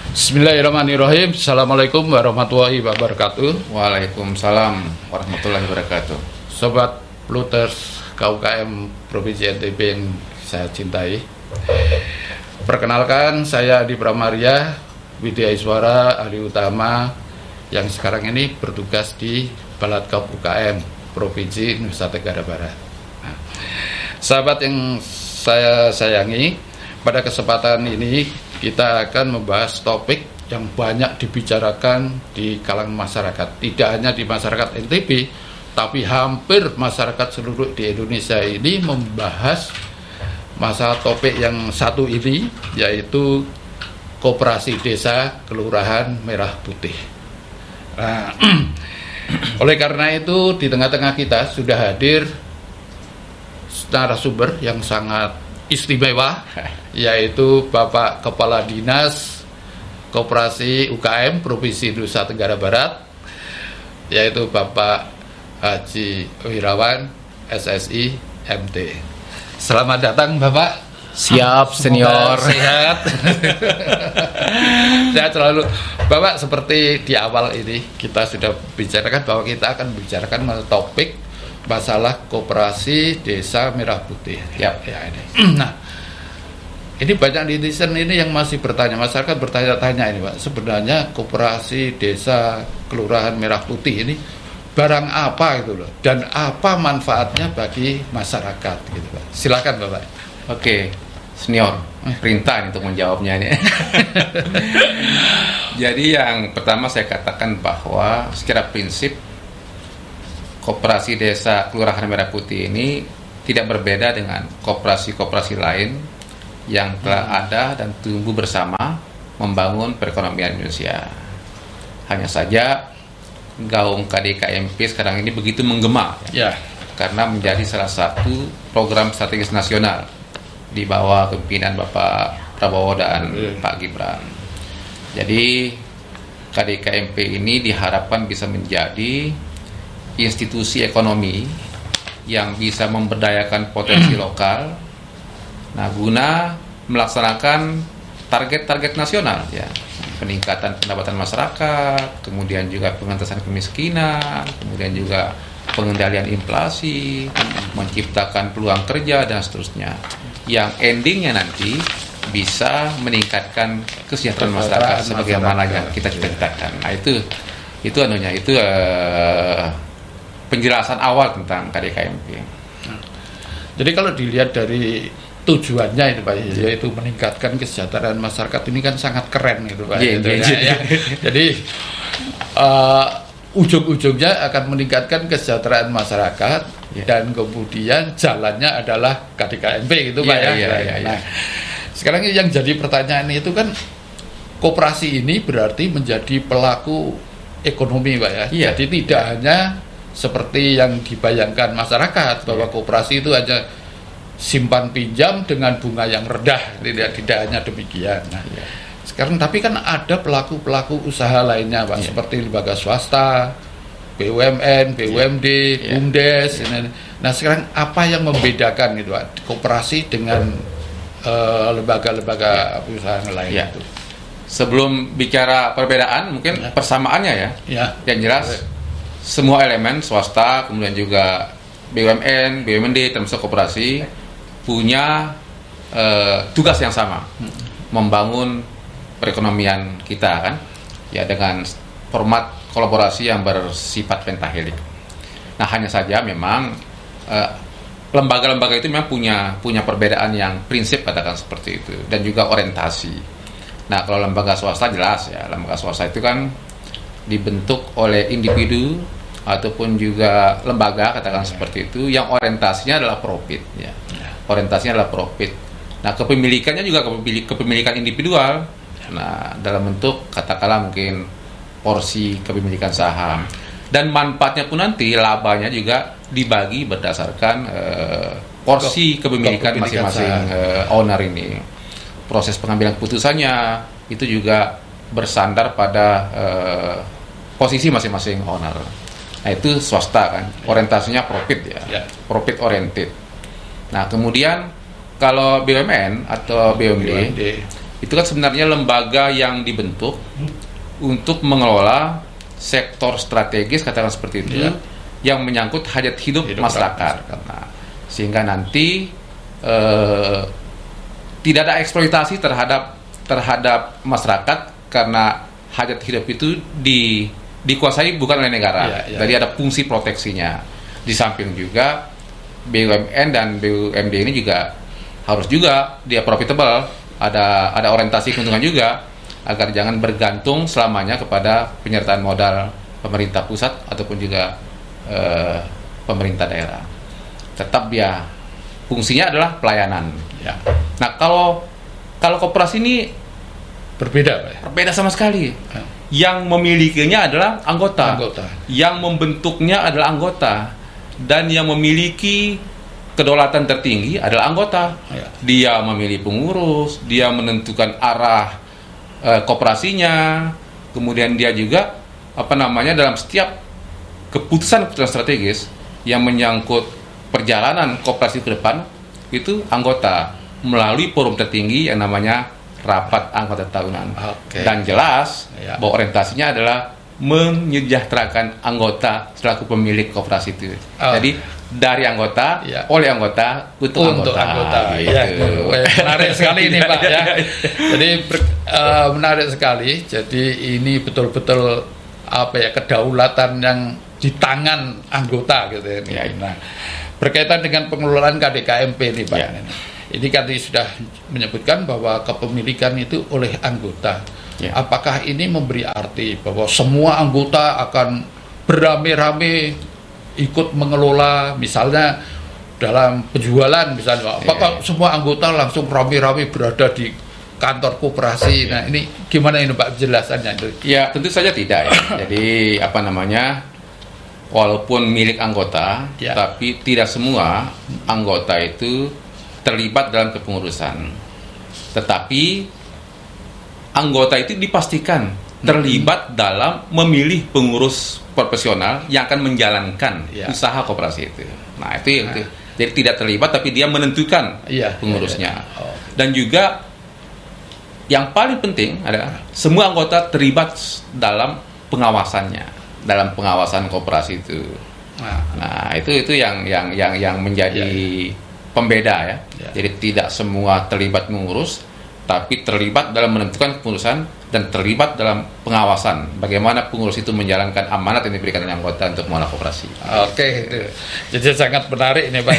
Bismillahirrahmanirrahim. Assalamualaikum warahmatullahi wabarakatuh. Waalaikumsalam warahmatullahi wabarakatuh. Sobat Pluters KUKM Provinsi NTB yang saya cintai. Perkenalkan, saya Adi Pramaria, Widya Iswara, ahli utama yang sekarang ini bertugas di Balatkop UKM Provinsi Nusa Tenggara Barat. Nah, sahabat yang saya sayangi, pada kesempatan ini kita akan membahas topik yang banyak dibicarakan di kalangan masyarakat. Tidak hanya di masyarakat NTB, tapi hampir masyarakat seluruh di Indonesia ini membahas masalah topik yang satu ini, yaitu Koperasi Desa Kelurahan Merah Putih. Nah, oleh karena itu di tengah-tengah kita sudah hadir narasumber yang sangat istimewa, yaitu Bapak Kepala Dinas Koperasi UKM Provinsi Nusa Tenggara Barat, yaitu Bapak Haji Wirawan SSI MT. Selamat datang Bapak. Siap senior. Sehat. Sehat selalu Bapak. Seperti di awal ini kita sudah bicarakan bahwa kita akan bicarakan topik masalah Koperasi Desa Merah Putih. Ya ini. Nah, ini banyak netizen ini yang masih bertanya, masyarakat bertanya-tanya ini Pak, sebenarnya Koperasi Desa Kelurahan Merah Putih ini barang apa gitu loh, dan apa manfaatnya bagi masyarakat gitu Pak. Silakan Bapak. Oke, senior, perintah untuk menjawabnya ini. Jadi yang pertama saya katakan bahwa secara prinsip Koperasi Desa Kelurahan Merah Putih ini tidak berbeda dengan koperasi-koperasi lain yang telah ada dan tumbuh bersama membangun perekonomian Indonesia. Hanya saja gaung KDKMP sekarang ini begitu menggema, Ya. karena menjadi salah satu program strategis nasional di bawah kepemimpinan Bapak Prabowo dan Pak Gibran. Jadi KDKMP ini diharapkan bisa menjadi institusi ekonomi yang bisa memberdayakan potensi lokal, nah guna melaksanakan target-target nasional, ya, peningkatan pendapatan masyarakat, kemudian juga pengentasan kemiskinan, kemudian juga pengendalian inflasi, menciptakan peluang kerja dan seterusnya, yang endingnya nanti bisa meningkatkan kesejahteraan masyarakat sebagaimana yang kita cita-citakan. Nah itu penjelasan awal tentang KDKMP. Jadi kalau dilihat dari tujuannya itu Pak, yaitu meningkatkan kesejahteraan masyarakat, ini kan sangat keren gitu Pak. Jadi ujung-ujungnya akan meningkatkan kesejahteraan masyarakat, dan kemudian jalannya adalah KDKMP gitu Pak Nah, sekarang yang jadi pertanyaan itu kan, koperasi ini berarti menjadi pelaku ekonomi Pak ya. Jadi tidak hanya seperti yang dibayangkan masyarakat bahwa koperasi itu hanya simpan pinjam dengan bunga yang rendah, tidak hanya demikian. Nah, sekarang tapi kan ada pelaku-pelaku usaha lainnya Pak, seperti lembaga swasta, BUMN, BUMD, BUMDes. Nah, sekarang apa yang membedakan gitu Pak, koperasi dengan lembaga-lembaga usaha lain itu? Sebelum bicara perbedaan, mungkin persamaannya yang jelas semua elemen swasta, kemudian juga BUMN, BUMD termasuk koperasi punya tugas yang sama, membangun perekonomian kita kan, ya, dengan format kolaborasi yang bersifat pentahelik. Nah, hanya saja memang lembaga-lembaga itu memang punya perbedaan yang prinsip, katakan seperti itu, dan juga orientasi. Nah, kalau lembaga swasta jelas ya, lembaga swasta itu kan dibentuk oleh individu ataupun juga lembaga, katakan seperti itu, yang orientasinya adalah profit, ya. Orientasinya adalah profit. Nah, kepemilikannya juga kepemilikan individual. Nah, dalam bentuk katakanlah mungkin porsi kepemilikan saham, dan manfaatnya pun nanti labanya juga dibagi berdasarkan porsi kepemilikan masing-masing owner ini. Proses pengambilan keputusannya itu juga bersandar pada posisi masing-masing owner. Nah, itu swasta kan, orientasinya profit profit oriented. Nah, kemudian kalau BUMN atau BUMD itu kan sebenarnya lembaga yang dibentuk untuk mengelola sektor strategis, katakan seperti itu, yang menyangkut hajat hidup masyarakat. Nah, sehingga nanti tidak ada eksploitasi terhadap masyarakat, karena hajat hidup itu dikuasai bukan oleh negara. Jadi ada fungsi proteksinya. Di samping juga BUMN dan BUMD ini juga harus juga dia profitable, ada orientasi keuntungan juga, agar jangan bergantung selamanya kepada penyertaan modal pemerintah pusat ataupun juga pemerintah daerah. Tetap dia fungsinya adalah pelayanan. Ya. Nah, kalau koperasi ini Berbeda, Pak. berbeda sama sekali. Yang memilikinya adalah anggota. Yang membentuknya adalah anggota. Dan yang memiliki kedaulatan tertinggi adalah anggota. Dia memilih pengurus, dia menentukan arah koperasinya, kemudian dia juga dalam setiap keputusan strategis yang menyangkut perjalanan koperasi ke depan itu anggota melalui forum tertinggi yang namanya rapat anggota tahunan. Dan jelas bahwa orientasinya adalah menyejahterakan anggota selaku pemilik koperasi itu. Jadi dari anggota, oleh anggota, untuk anggota. Gitu. Menarik sekali ini, Pak, ya. Jadi menarik sekali. Jadi ini betul-betul kedaulatan yang di tangan anggota gitu ya. Nah, berkaitan dengan pengelolaan KDKMP ini, Pak. Ini kan sudah menyebutkan bahwa kepemilikan itu oleh anggota. Apakah ini memberi arti bahwa semua anggota akan beramai-ramai ikut mengelola, misalnya dalam penjualan misalnya, apakah semua anggota langsung rame-rame berada di kantor koperasi? Nah, ini gimana ini, Pak, penjelasannya? Ya, tentu saja tidak ya. Jadi walaupun milik anggota, tapi tidak semua anggota itu terlibat dalam kepengurusan. Tetapi anggota itu dipastikan terlibat dalam memilih pengurus profesional yang akan menjalankan usaha koperasi itu. Nah, itu jadi tidak terlibat tapi dia menentukan pengurusnya. Dan juga yang paling penting adalah semua anggota terlibat dalam pengawasannya, dalam pengawasan koperasi itu. Nah, itu yang menjadi pembeda ya. Jadi tidak semua terlibat mengurus, tapi terlibat dalam menentukan keputusan dan terlibat dalam pengawasan bagaimana pengurus itu menjalankan amanat yang diberikan oleh anggota untuk mengelola koperasi. Jadi sangat menarik ini, Pak.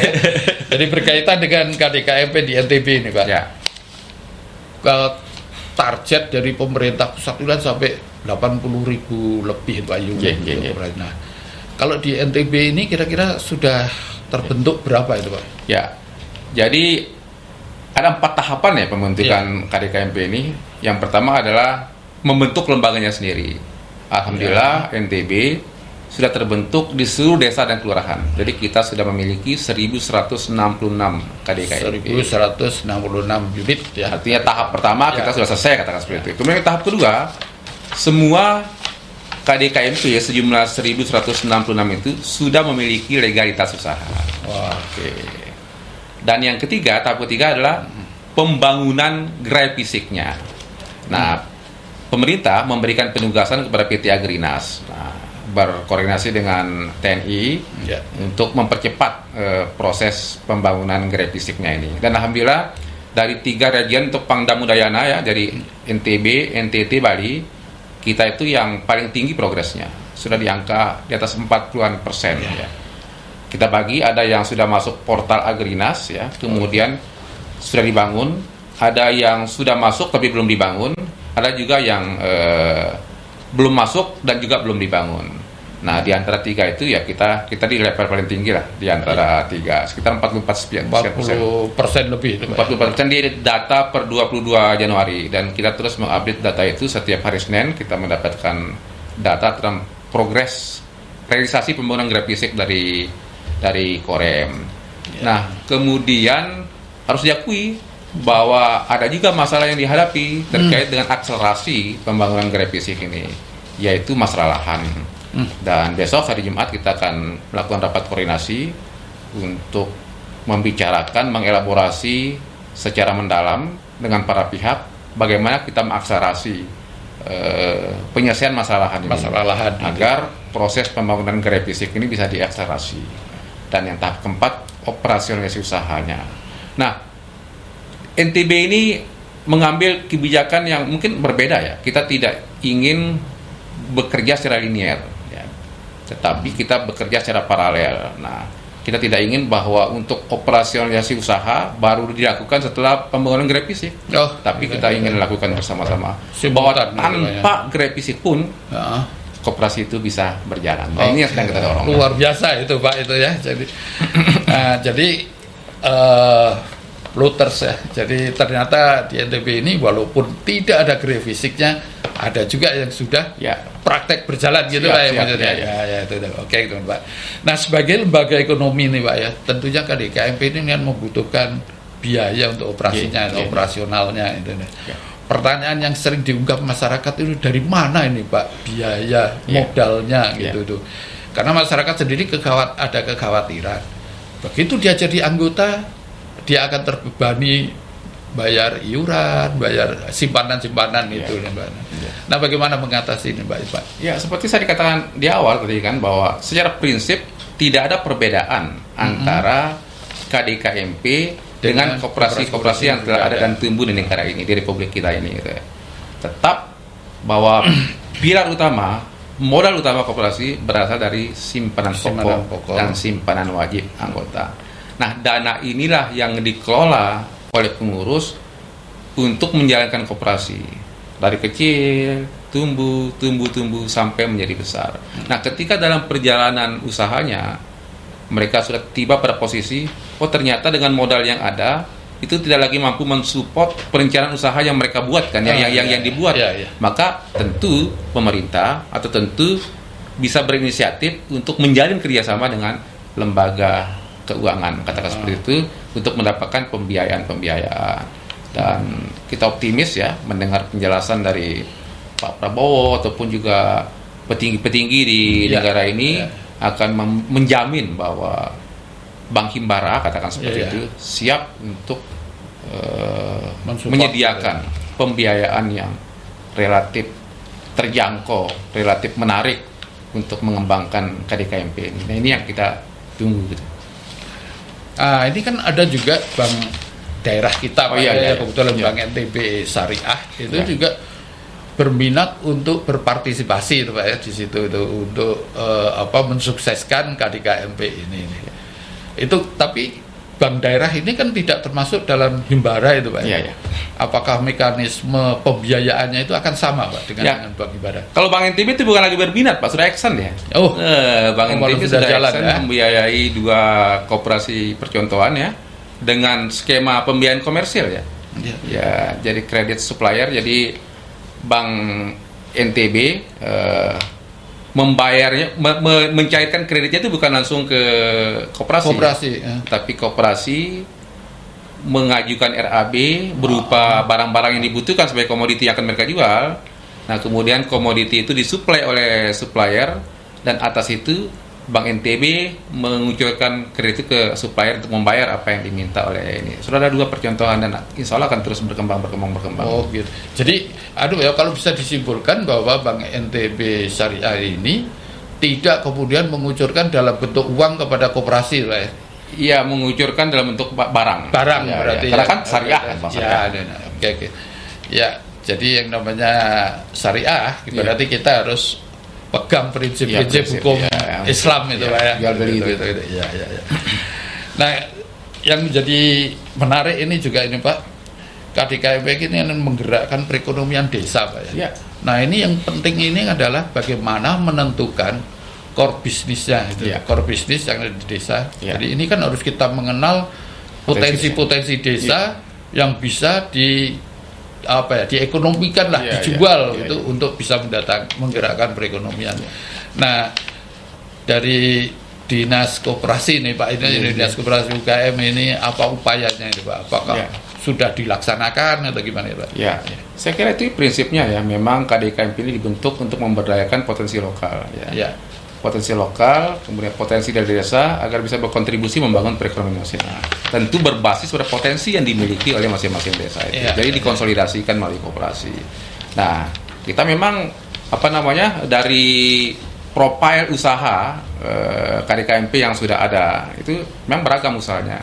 Jadi berkaitan dengan KDKMP di NTB ini, Pak. Target dari pemerintah pusat itu sampai 80.000 lebih, Pak. Nah, kalau di NTB ini kira-kira sudah terbentuk berapa itu, Pak? Jadi ada 4 tahapan ya pembentukan KDKMP ini. Yang pertama adalah membentuk lembaganya sendiri. Alhamdulillah NTB sudah terbentuk di seluruh desa dan kelurahan. Jadi kita sudah memiliki 1166 KDKMP. 1166 unit ya. Artinya tahap pertama kita sudah selesai, katakan seperti itu. Kemudian tahap kedua, semua KDKMP sejumlah 1166 itu sudah memiliki legalitas usaha. Dan yang ketiga, tahap ketiga adalah pembangunan gerai fisiknya. Nah, pemerintah memberikan penugasan kepada PT Agrinas, berkoordinasi dengan TNI untuk mempercepat proses pembangunan gerai fisiknya ini. Dan alhamdulillah dari 3 region untuk Pangdam Udayana ya, dari NTB, NTT, Bali, kita itu yang paling tinggi progresnya. Sudah di angka di atas 40%. Ya. Kita bagi, ada yang sudah masuk portal Agrinas ya, kemudian sudah dibangun, ada yang sudah masuk tapi belum dibangun, ada juga yang belum masuk dan juga belum dibangun. Nah, di antara 3 itu ya kita di level paling tinggi lah, di antara 3, sekitar 44% lebih. 40% di data per 22 Januari, dan kita terus mengupdate data itu setiap hari Senin. Kita mendapatkan data tentang progres realisasi pembangunan gerai fisik dari Korem. Nah, kemudian harus diakui bahwa ada juga masalah yang dihadapi terkait dengan akselerasi pembangunan gerai fisik ini, yaitu masalah lahan. Dan besok hari Jumat kita akan melakukan rapat koordinasi untuk membicarakan, mengelaborasi secara mendalam dengan para pihak bagaimana kita mengakselerasi penyelesaian masalah lahan agar proses pembangunan gerai fisik ini bisa diakselerasi. Dan yang tahap keempat, operasionalisasi usahanya. Nah, NTB ini mengambil kebijakan yang mungkin berbeda ya. Kita tidak ingin bekerja secara linear, ya, tetapi kita bekerja secara paralel. Nah, kita tidak ingin bahwa untuk operasionalisasi usaha baru dilakukan setelah pembangunan gerai fisik. Tapi kita ingin lakukan bersama-sama. Bahwa tanpa gerai fisik pun koperasi itu bisa berjalan. Nah, ini yang sedang kita dorong. Luar biasa itu Pak itu ya. Jadi jadi Looters ya. Jadi ternyata di NTB ini walaupun tidak ada gerai fisiknya, ada juga yang sudah praktek berjalan gitu Pak ya maksudnya. Ya itu. Oke gitu Pak. Nah, sebagai lembaga ekonomi nih Pak ya, tentunya KDKMP ini kan membutuhkan biaya untuk operasinya, operasionalnya itu. Pertanyaan yang sering diungkap masyarakat itu dari mana ini Pak biaya modalnya gitu tuh. Karena masyarakat sendiri ada kekhawatiran. Begitu dia jadi anggota, dia akan terbebani bayar iuran, bayar simpanan-simpanan itu Pak. Nah, bagaimana mengatasi ini Pak? Ya, seperti saya dikatakan di awal tadi kan bahwa secara prinsip tidak ada perbedaan antara KDKMP dengan koperasi-koperasi yang telah ada dan tumbuh di negara ini, di Republik kita ini gitu ya. Tetap bahwa pilar utama, modal utama koperasi berasal dari simpanan pokok dan simpanan wajib anggota. Nah, dana inilah yang dikelola oleh pengurus untuk menjalankan koperasi. Dari kecil, tumbuh sampai menjadi besar. Nah, ketika dalam perjalanan usahanya mereka sudah tiba pada posisi, ternyata dengan modal yang ada itu tidak lagi mampu mensupport perencanaan usaha yang mereka buat kan, yang dibuat. Maka tentu pemerintah atau tentu bisa berinisiatif untuk menjalin kerjasama dengan lembaga keuangan, katakan seperti itu, untuk mendapatkan pembiayaan. Dan kita optimis ya mendengar penjelasan dari Pak Prabowo ataupun juga petinggi-petinggi di negara ini akan menjamin bahwa Bank Himbara, katakan seperti itu, siap untuk menyediakan pembiayaan yang relatif terjangkau, relatif menarik untuk mengembangkan KDKMP ini. Nah, ini yang kita tunggu gitu. Ini kan ada juga bank daerah kita Pak, kebetulan Bank NTB Syariah itu juga berminat untuk berpartisipasi itu Pak ya di situ itu untuk mensukseskan KDKMP ini. Itu tapi bank daerah ini kan tidak termasuk dalam Himbara itu Pak. Apakah mekanisme pembiayaannya itu akan sama Pak dengan Bank Himbara? Kalau Bank NTB itu bukan lagi berminat Pak, sudah action ya. Bank NTB sudah jalan membiayai 2 koperasi percontohan ya dengan skema pembiayaan komersil ya. Jadi kredit supplier, jadi Bank NTB membayarnya, mencairkan kreditnya itu bukan langsung ke koperasi, tapi koperasi mengajukan RAB berupa barang-barang yang dibutuhkan sebagai komoditi yang akan mereka jual. Nah, kemudian komoditi itu disuplai oleh supplier, dan atas itu Bank NTB mengucurkan kredit ke supplier untuk membayar apa yang diminta oleh ini. Sudah ada 2 percontohan dan insya Allah akan terus berkembang. Oh gitu. Jadi, kalau bisa disimpulkan bahwa Bank NTB Syariah ini tidak kemudian mengucurkan dalam bentuk uang kepada koperasi, Pak ya? Iya, mengucurkan dalam bentuk barang. Berarti. Karena kan syariah kan, Pak. Oke. Ya, jadi yang namanya syariah berarti kita harus pegang prinsip-prinsip hukum Islam itu Pak ya. Nah, yang menjadi menarik ini juga ini Pak, KDKMP ini menggerakkan perekonomian desa Pak ya. Nah, ini yang penting ini adalah bagaimana menentukan core bisnisnya itu, core bisnis yang ada di desa. Jadi ini kan harus kita mengenal potensi-potensi desa yang bisa diekonomikan lah, dijual gitu untuk bisa menggerakkan perekonomian. Nah, dari Dinas Koperasi nih Pak, ini Dinas Koperasi UKM ini apa upayanya ini Pak? Apakah sudah dilaksanakan atau gimana Pak? Saya kira itu prinsipnya ya, memang KDKMP ini dibentuk untuk memberdayakan potensi lokal potensi lokal, kemudian potensi dari desa agar bisa berkontribusi membangun perekonomian nasional. tentu berbasis pada potensi yang dimiliki oleh masing-masing desa itu. Iya, Jadi iya. dikonsolidasikan melalui koperasi. Nah, kita memang dari profil usaha KDKMP yang sudah ada itu memang beragam usahanya.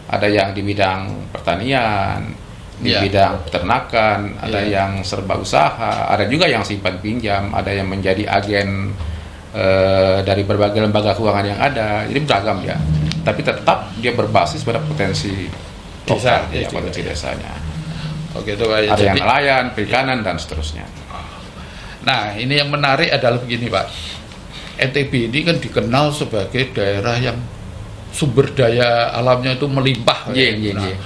Ada yang di bidang pertanian, di Iya. bidang peternakan, ada Iya. yang serba usaha, ada juga yang simpan pinjam, ada yang menjadi agen dari berbagai lembaga keuangan yang ada. Jadi beragam ya. Tapi tetap dia berbasis pada potensi Desa, lokal, ya, iya, potensi iya. desanya. Oke, itu Pak. Ada yang Jadi, nelayan, perikanan dan seterusnya. nah, ini yang menarik adalah begini, Pak. NTB ini kan dikenal sebagai daerah yang sumber daya alamnya itu melimpah. Iya, iya, Nah, iya.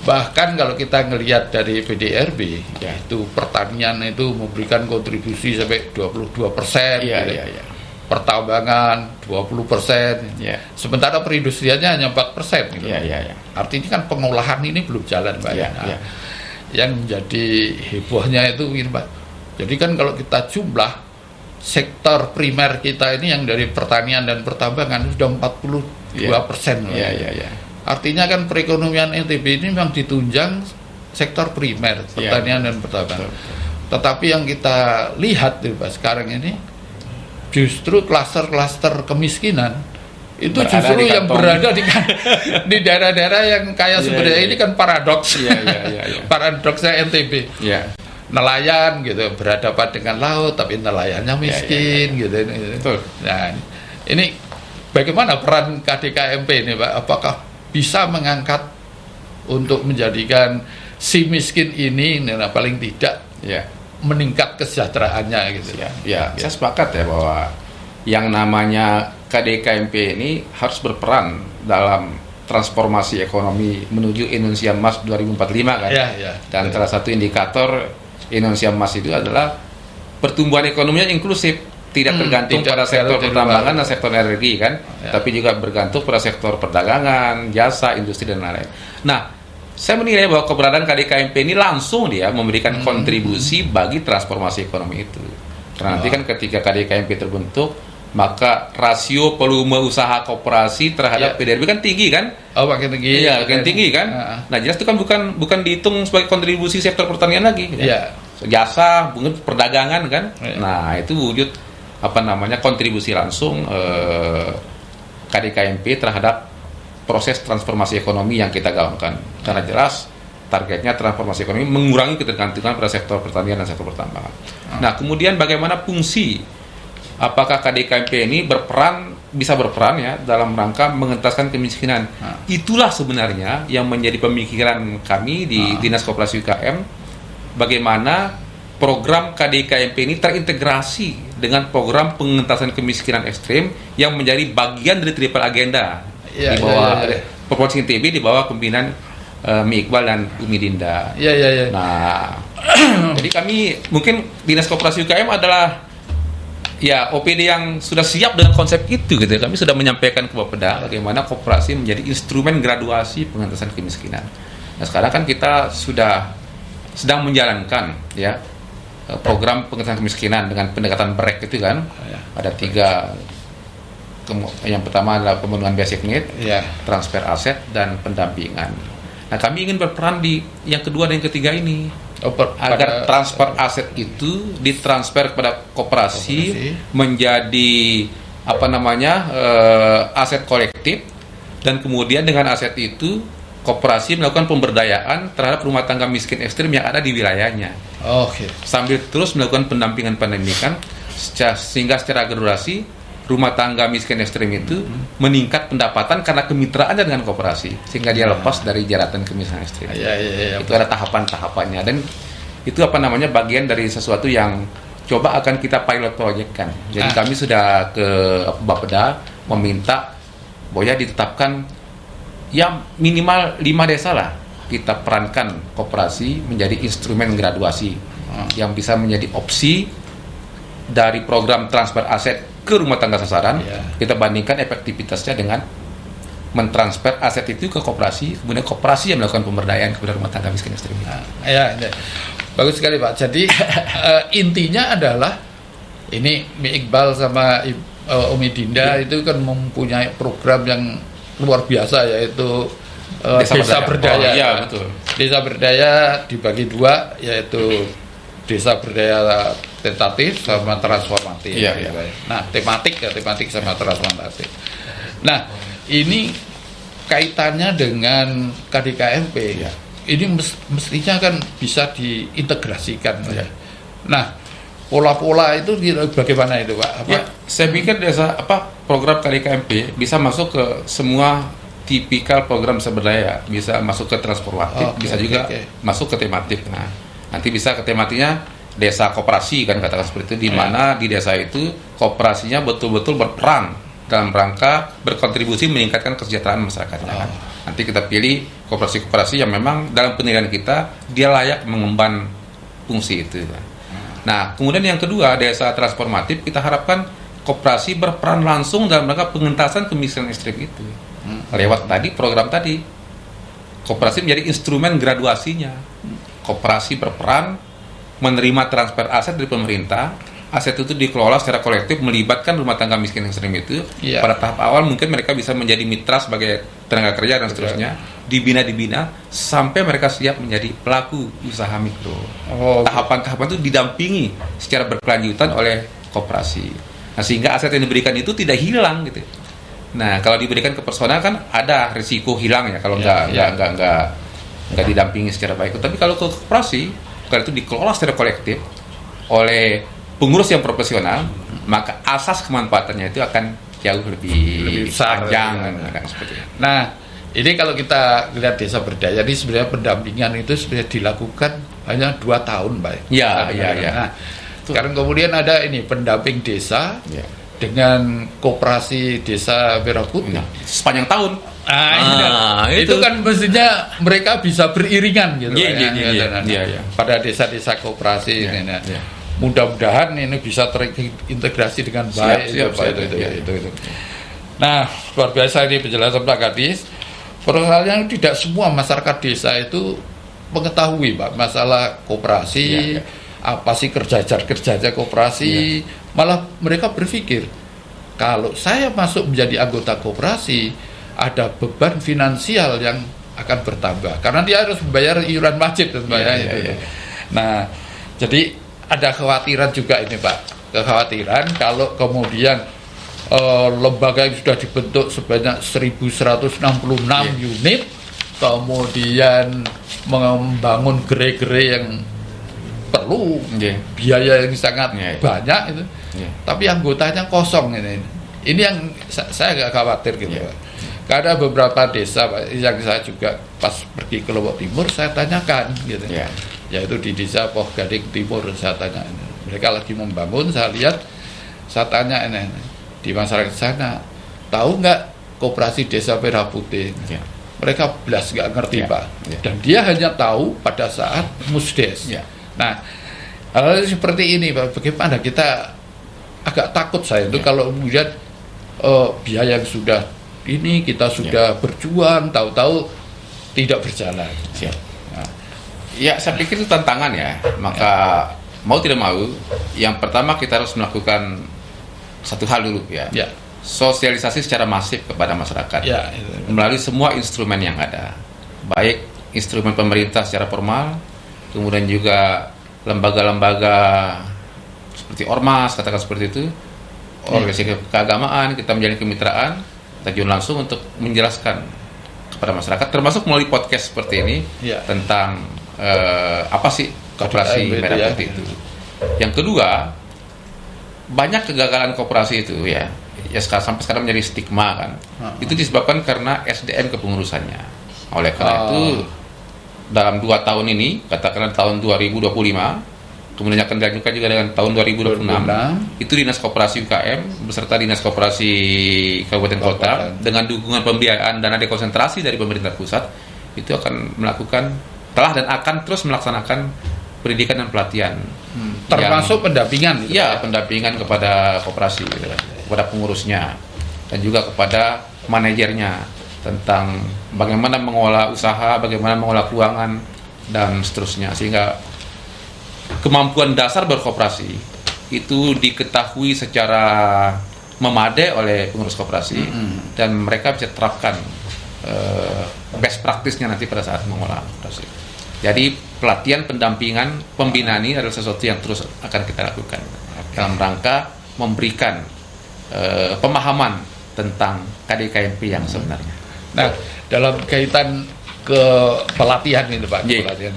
bahkan kalau kita ngelihat dari PDRB, Ya. itu pertanian itu memberikan kontribusi sampai 22%. Iya, gitu. iya, iya. Pertambangan 20%. Iya. Sementara perindustriannya hanya 4%. Gitu. Iya, iya, iya. Artinya kan pengolahan ini belum jalan, Pak. Iya, Nah, iya. yang menjadi hebohnya itu ini, Pak. Jadi kan kalau kita jumlah sektor primer kita ini yang dari pertanian dan pertambangan sudah 42%. Pak. Iya, iya, iya. Artinya kan perekonomian NTB ini memang ditunjang sektor primer, pertanian dan pertambangan. Tetapi yang kita lihat Pak, sekarang ini justru klaster-klaster kemiskinan itu Berada justru di yang kantong. berada di daerah-daerah yang kaya Iya, sebenarnya iya. ini kan paradoks. Iya, iya, iya, iya. Paradoksnya NTB. Iya. Nelayan gitu berhadapan dengan laut tapi nelayannya miskin gitu. Betul. Nah, ini bagaimana peran KDKMP ini Pak? Apakah bisa mengangkat untuk menjadikan si miskin ini nah, paling tidak Iya. meningkat kesejahteraannya gitu. Ya, saya sepakat ya bahwa yang namanya KDKMP ini harus berperan dalam transformasi ekonomi menuju Indonesia Emas 2045 kan. Ya, ya. Dan salah satu indikator Indonesia Emas itu adalah pertumbuhan ekonominya inklusif, tidak tergantung tidak pada sektor terlalu pertambangan terlalu. dan sektor energi kan, Ya. tapi juga bergantung pada sektor perdagangan, jasa, industri dan lain-lain. Nah, saya menilai bahwa keberadaan KDKMP ini langsung dia memberikan kontribusi bagi transformasi ekonomi itu. Karena nanti kan ketika KDKMP terbentuk, maka rasio volume usaha koperasi terhadap Ya. PDRB kan tinggi kan? Oh, makin tinggi. Iya, makin tinggi kan? Ah, ah. Nah, jelas itu kan bukan dihitung sebagai kontribusi sektor pertanian lagi. Iya. Jasa, mungkin perdagangan kan? Iya. Nah, itu wujud kontribusi langsung KDKMP terhadap proses transformasi ekonomi yang kita gaungkan. Karena jelas targetnya transformasi ekonomi mengurangi ketergantungan pada sektor pertanian dan sektor pertambangan. Nah, kemudian bagaimana fungsi apakah KDKMP ini bisa berperan ya dalam rangka mengentaskan kemiskinan? Itulah sebenarnya yang menjadi pemikiran kami di Dinas Koperasi UKM, bagaimana program KDKMP ini terintegrasi dengan program pengentasan kemiskinan ekstrim yang menjadi bagian dari triple agenda Iya, di bawah iya, iya. Provinsi NTB di bawah pimpinan Mi Iqbal dan Umi Dinda. Iya, iya, iya. Nah, jadi kami mungkin Dinas Koperasi UKM adalah ya OPD yang sudah siap dengan konsep itu gitu. Kami sudah menyampaikan ke Bapeda bagaimana koperasi menjadi instrumen graduasi pengentasan kemiskinan. Nah, sekarang kan kita sedang menjalankan ya program pengentasan kemiskinan dengan pendekatan BREK itu kan. Ya. Ada 3. Yang pertama adalah pemenuhan basic need, Iya. transfer aset dan pendampingan. Nah, kami ingin berperan di yang kedua dan yang ketiga ini Oh, agar transfer aset itu ditransfer kepada koperasi menjadi aset kolektif, dan kemudian dengan aset itu koperasi melakukan pemberdayaan terhadap rumah tangga miskin ekstrim yang ada di wilayahnya Oke. sambil terus melakukan pendampingan sehingga secara durasi rumah tangga miskin ekstrim itu meningkat pendapatan karena kemitraannya dengan koperasi sehingga dia lepas dari jeratan kemiskinan ekstrim. Iya, iya, iya. Itu ada tahapan-tahapannya dan itu bagian dari sesuatu yang coba akan kita pilot project kan. Jadi kami sudah ke Bapeda meminta bahwa ditetapkan ya minimal 5 desa lah kita perankan koperasi menjadi instrumen graduasi yang bisa menjadi opsi dari program transfer aset ke rumah tangga sasaran. Kita bandingkan efektivitasnya dengan mentransfer aset itu ke koperasi, kemudian koperasi yang melakukan pemberdayaan kepada rumah tangga miskin ekstrim. Ya, bagus sekali Pak. Jadi intinya adalah ini Mi Iqbal sama Umi Dinda itu kan mempunyai program yang luar biasa, yaitu desa berdaya. Iya, betul. Desa berdaya dibagi dua, yaitu desa berdaya tentatif sama transformatif. Iya, iya. Nah, tematik sama transformatif. Nah, ini kaitannya dengan KDKMP. Iya. Ini mestinya kan bisa diintegrasikan. Iya. Nah, pola-pola itu bagaimana itu, Pak? Ya, saya pikir program KDKMP bisa masuk ke semua tipikal program desa berdaya, bisa masuk ke transformatif, bisa juga masuk ke tematik. Nah, nanti bisa ke tematiknya desa koperasi kan, katakan seperti itu, di mana di desa itu koperasinya betul-betul berperan dalam rangka berkontribusi meningkatkan kesejahteraan masyarakatnya. Nanti kita pilih koperasi-koperasi yang memang dalam penilaian kita dia layak mengemban fungsi itu. Nah, kemudian yang kedua, desa transformatif, kita harapkan koperasi berperan langsung dalam rangka pengentasan kemiskinan ekstrim itu. Lewat tadi program tadi, koperasi menjadi instrumen graduasinya. Koperasi berperan menerima transfer aset dari pemerintah, aset itu dikelola secara kolektif melibatkan rumah tangga miskin ekstrim itu. Pada tahap awal mungkin mereka bisa menjadi mitra sebagai tenaga kerja dan seterusnya, dibina sampai mereka siap menjadi pelaku usaha mikro. Tahapan-tahapan itu didampingi secara berkelanjutan oleh koperasi. Nah, sehingga aset yang diberikan itu tidak hilang gitu. Nah, kalau diberikan ke personal kan ada risiko hilang ya kalau nggak didampingi secara baik. Tapi kalau ke koperasi, kalau itu dikelola secara kolektif oleh pengurus yang profesional, maka asas kemanfaatannya itu akan jauh lebih besar, panjang. Nah, ini kalau kita lihat desa berdaya ini sebenarnya pendampingan itu sebenarnya dilakukan hanya 2 tahun, Pak. Iya. Nah, sekarang kemudian ada ini pendamping desa dengan koperasi desa Merah Putih sepanjang tahun. Itu kan mestinya mereka bisa beriringan gitu. Pada desa-desa koperasi ini. Mudah-mudahan ini bisa terintegrasi dengan baik. Itu. Nah, luar biasa ini penjelasan Pak Kadis. Persoalannya tidak semua masyarakat desa itu mengetahui, Pak, masalah koperasi. Apa sih kerja koperasi? Malah mereka berpikir kalau saya masuk menjadi anggota koperasi ada beban finansial yang akan bertambah karena dia harus membayar iuran wajib tentunya. Nah, jadi ada kekhawatiran juga ini, Pak. Kekhawatiran kalau kemudian lembaga yang sudah dibentuk sebanyak 1166 unit kemudian membangun gerai-gerai yang perlu biaya yang sangat banyak itu, tapi anggotanya kosong ini yang saya agak khawatir gitu, Pak. Karena beberapa desa, Pak, yang saya juga pas pergi ke Lombok Timur saya tanyakan gitu, yaitu di desa Poh Gading Timur, saya tanya ini. Mereka lagi membangun, saya lihat, saya tanya ini di masyarakat sana, tahu nggak koperasi desa Merah Putih? Mereka belas nggak ngerti, Pak. Dan dia hanya tahu pada saat musdes. Nah, hal seperti ini, Pak, bagaimana kita agak takut saya itu kalau kemudian biaya yang sudah ini kita sudah berjuang, tahu-tahu tidak berjalan. Nah. Ya, saya pikir itu tantangan ya. Maka mau tidak mau, yang pertama kita harus melakukan satu hal dulu ya. Sosialisasi secara masif kepada masyarakat melalui semua instrumen yang ada, baik instrumen pemerintah secara formal, kemudian juga lembaga-lembaga seperti ormas, katakan seperti itu, organisasi keagamaan, kita menjalin kemitraan, terjun langsung untuk menjelaskan kepada masyarakat, termasuk melalui podcast seperti ini tentang apa sih koperasi Merah Putih itu. Yang kedua, banyak kegagalan koperasi itu ya sampai sekarang menjadi stigma kan. Itu disebabkan karena SDM kepengurusannya. Oleh karena itu dalam 2 tahun ini, katakanlah tahun 2025, kemudian akan dilanjutkan juga dengan tahun 2026, itu Dinas Koperasi UKM beserta Dinas Koperasi Kabupaten Kota dengan dukungan pembiayaan dana dekonsentrasi dari pemerintah pusat itu akan telah dan akan terus melaksanakan pendidikan dan pelatihan, termasuk pendampingan. Pendampingan kepada koperasi, kepada pengurusnya dan juga kepada manajernya tentang bagaimana mengolah usaha, bagaimana mengolah keuangan dan seterusnya, sehingga kemampuan dasar berkoperasi itu diketahui secara memadai oleh pengurus koperasi dan mereka bisa terapkan best practice-nya nanti pada saat mengolah koperasi. Jadi pelatihan, pendampingan, pembinaan ini adalah sesuatu yang terus akan kita lakukan dalam rangka memberikan pemahaman tentang KDKMP yang sebenarnya. Nah, dalam kaitan ke pelatihan ini Pak, Yeah. pelatihan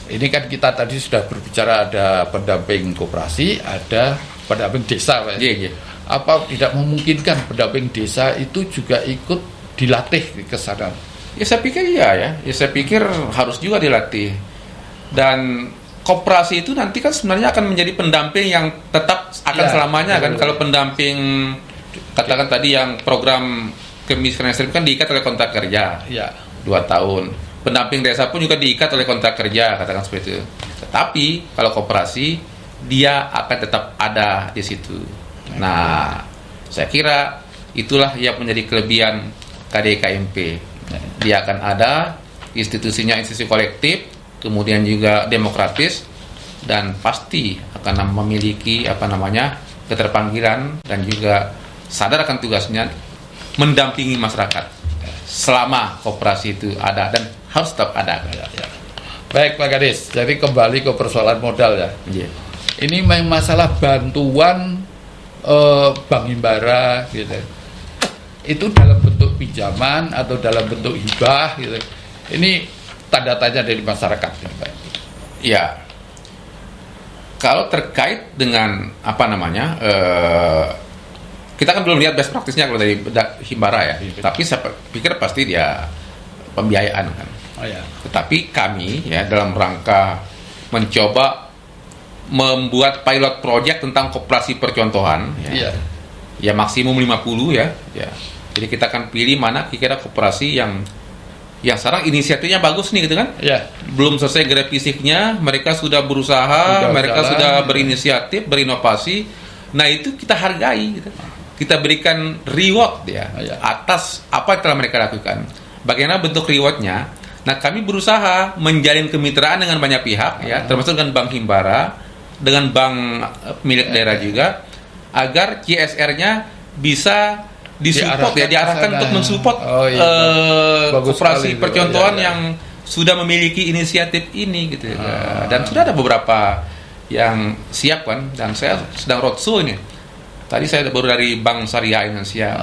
ini kan kita tadi sudah berbicara ada pendamping koperasi, ada pendamping desa Pak. Yeah. Apa tidak memungkinkan pendamping desa itu juga ikut dilatih ke sana? Ya saya pikir iya ya. Ya saya pikir harus juga dilatih. Dan koperasi itu nanti kan sebenarnya akan menjadi pendamping yang tetap akan Ya, selamanya kan. betul. Kalau pendamping katakan tadi yang program kemiskinan ekstrim kan diikat oleh kontrak kerja Ya. 2 tahun. Pendamping desa pun juga diikat oleh kontrak kerja, katakan seperti itu. Tetapi kalau koperasi dia akan tetap ada di situ. Nah, saya kira itulah yang menjadi kelebihan KDKMP. Dia akan ada institusinya, institusi kolektif, kemudian juga demokratis, dan pasti akan memiliki keterpanggilan dan juga sadar akan tugasnya mendampingi masyarakat selama koperasi itu ada dan harus tetap ada. Ya. Baik Pak Kadis, jadi kembali ke persoalan modal ya. Yeah. Ini memang masalah bantuan Bank Himbara gitu. Itu dalam bentuk pinjaman atau dalam bentuk hibah gitu. Ini tanda tanya dari masyarakat ya, Pak. Ya, kalau terkait dengan kita kan belum lihat best practice-nya kalau dari Himbara ya. Tapi saya pikir pasti dia pembiayaan kan. Oh ya. Tetapi kami ya dalam rangka mencoba membuat pilot project tentang koperasi percontohan Iya. ya maksimum 50 ya. Jadi kita akan pilih mana kira-kira koperasi yang sekarang inisiatifnya bagus nih gitu kan. Ya. Belum selesai grade fisiknya, mereka sudah berusaha, mereka jalan, sudah ya. berinisiatif, berinovasi. Nah, itu kita hargai gitu. Kita berikan reward ya Ya. atas apa yang telah mereka lakukan. Bagaimana bentuk rewardnya? Nah, kami berusaha menjalin kemitraan dengan banyak pihak ya, termasuk dengan Bank Himbara, dengan bank milik daerah juga, agar CSR-nya bisa disupport diarahkan untuk mensupport koperasi sekali, percontohan ya. yang sudah memiliki inisiatif ini gitu. Dan sudah ada beberapa yang siap kan, dan saya sedang roadshow ini. Tadi saya baru dari Bank Syariah Indonesia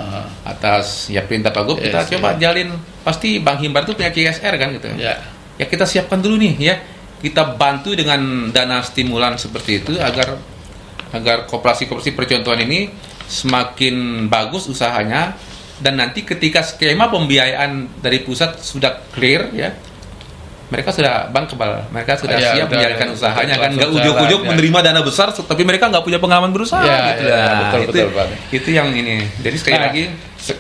atas perintah Pak Gub, kita coba jalin. Pasti Bank Himbara itu punya CSR kan gitu. Ya. Ya kita siapkan dulu nih ya. Kita bantu dengan dana stimulan seperti itu agar koperasi-koperasi percontohan ini semakin bagus usahanya, dan nanti ketika skema pembiayaan dari pusat sudah clear ya, mereka sudah bankable, mereka sudah siap menjalankan usahanya kan, nggak ujuk-ujuk menerima dana besar tapi mereka nggak punya pengalaman berusaha gitu. Betul Pak. Itu yang ini. Jadi sekali lagi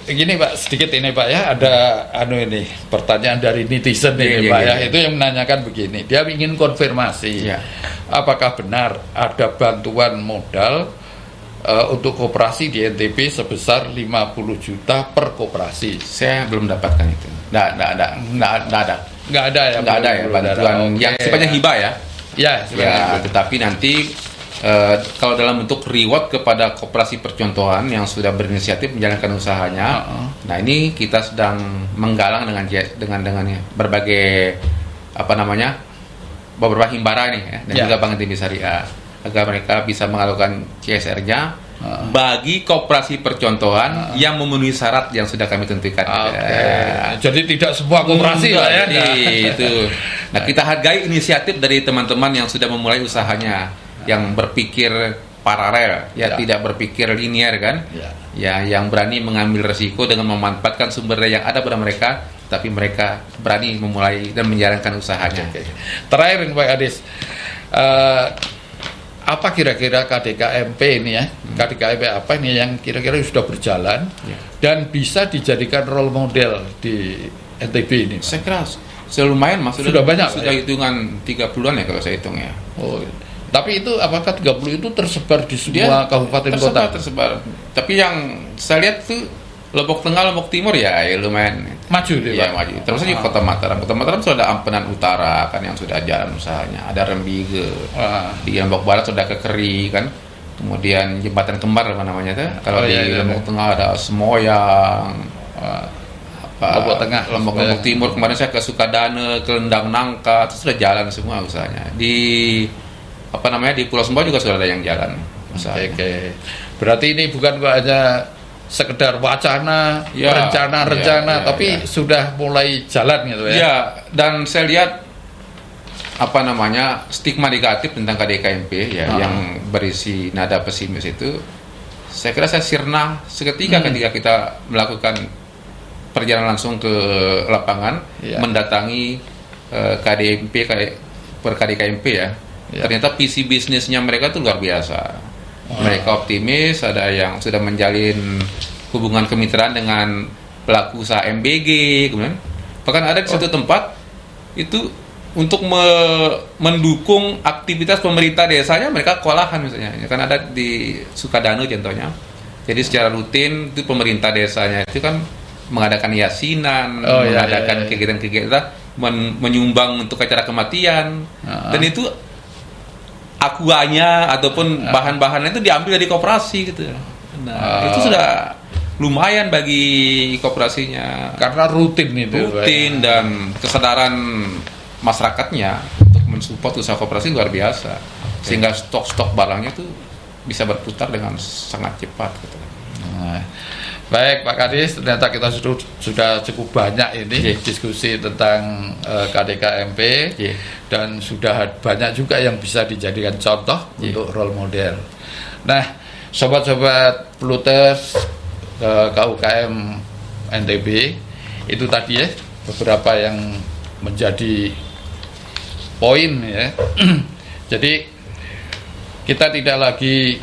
gini Pak, sedikit ini Pak ya, ada ini pertanyaan dari netizen ini Pak ya. Itu yang menanyakan begini, dia ingin konfirmasi apakah benar ada bantuan modal untuk koperasi di NTB sebesar 50 juta per koperasi. Saya belum dapatkan itu. Nggak ada. Nggak ada ya bantuan yang sifatnya hibah ya. Ya, tetapi nanti kalau dalam bentuk reward kepada koperasi percontohan yang sudah berinisiatif menjalankan usahanya, nah ini kita sedang menggalang dengan berbagai beberapa himbara nih ya, dan juga Bank NTB Syariah, agar mereka bisa mengalokkan CSR-nya bagi koperasi percontohan yang memenuhi syarat yang sudah kami tentukan. Jadi tidak semua koperasi Pak ya. Itu. Nah, kita hargai inisiatif dari teman-teman yang sudah memulai usahanya, yang berpikir paralel, tidak berpikir linear kan. Yang berani mengambil resiko dengan memanfaatkan sumber daya yang ada pada mereka, tapi mereka berani memulai dan menjalankan usahanya. Terakhir Pak Kadis, apa kira-kira KDKMP ini ya, KDKMP apa ini yang kira-kira sudah berjalan dan bisa dijadikan role model di NTB ini? Saya kira sudah lumayan Mas, sudah banyak, sudah hitungan 30-an ya kalau saya hitung ya. Tapi itu apakah 30 itu tersebar di semua kabupaten kota? Tersebar. Tapi yang saya lihat tuh Lombok Tengah, Lombok Timur ya lumayan maju deh, ya, maju. Terus juga Kota Mataram. Kota Mataram sudah ada Ampenan Utara kan yang sudah jalan usahanya. Ada Rembige. Di Lombok Barat sudah Kekeri kan. Kemudian Jembatan Kembar apa namanya tuh? Kalau di Lombok Tengah ada Semoyang. Lombok Tengah, Lombok Timur. Kemarin saya ke Sukadana, ke Lendang Nangka, itu sudah jalan semua usahanya. Di di Pulau Sumbawa juga sudah ada yang jalan usahanya. Oke. Berarti ini bukan hanya sekedar wacana, rencana, tapi sudah mulai jalan gitu ya. Ya, dan saya lihat stigma negatif tentang KDKMP yang berisi nada pesimis itu, saya kira saya sirna seketika ketika kita melakukan perjalanan langsung ke lapangan, mendatangi KDKMP ya. Ternyata visi bisnisnya mereka itu luar biasa. Mereka optimis, ada yang sudah menjalin hubungan kemitraan dengan pelaku usaha MBG, kemudian bahkan ada di satu tempat itu untuk mendukung aktivitas pemerintah desanya, mereka kewalahan misalnya. Kan ada di Sukadana contohnya. Jadi secara rutin itu pemerintah desanya itu kan mengadakan yasinan, mengadakan kegiatan-kegiatan, menyumbang untuk acara kematian, dan itu akuanya ataupun bahan-bahannya itu diambil dari koperasi gitu. Nah, itu sudah lumayan bagi koperasinya karena rutin dan kesadaran masyarakatnya untuk mensupport usaha koperasi luar biasa, sehingga stok barangnya tuh bisa berputar dengan sangat cepat gitu. Nah, baik Pak Kadis, ternyata kita sudah cukup banyak ini diskusi tentang KDKMP dan sudah banyak juga yang bisa dijadikan contoh untuk role model. Nah, sobat-sobat Pluters KUKM NTB, itu tadi ya beberapa yang menjadi poin ya. Jadi kita tidak lagi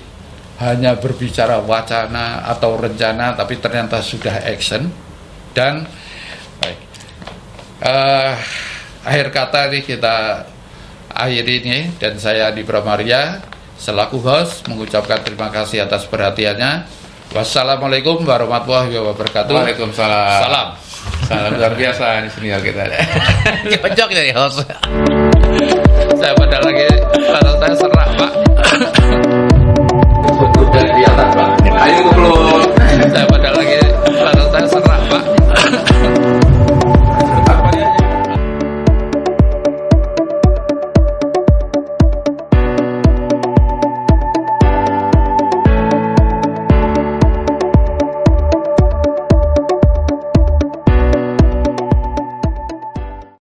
hanya berbicara wacana atau rencana, tapi ternyata sudah action. Dan baik, akhir kata nih kita akhiri ini, dan saya Adi Pramaria selaku host mengucapkan terima kasih atas perhatiannya. Wassalamualaikum warahmatullahi wabarakatuh. Waalaikumsalam. Salam luar biasa di sini kita. Cocok dari host. Saya pada lagi, saya serak Pak. Dari di atas Pak.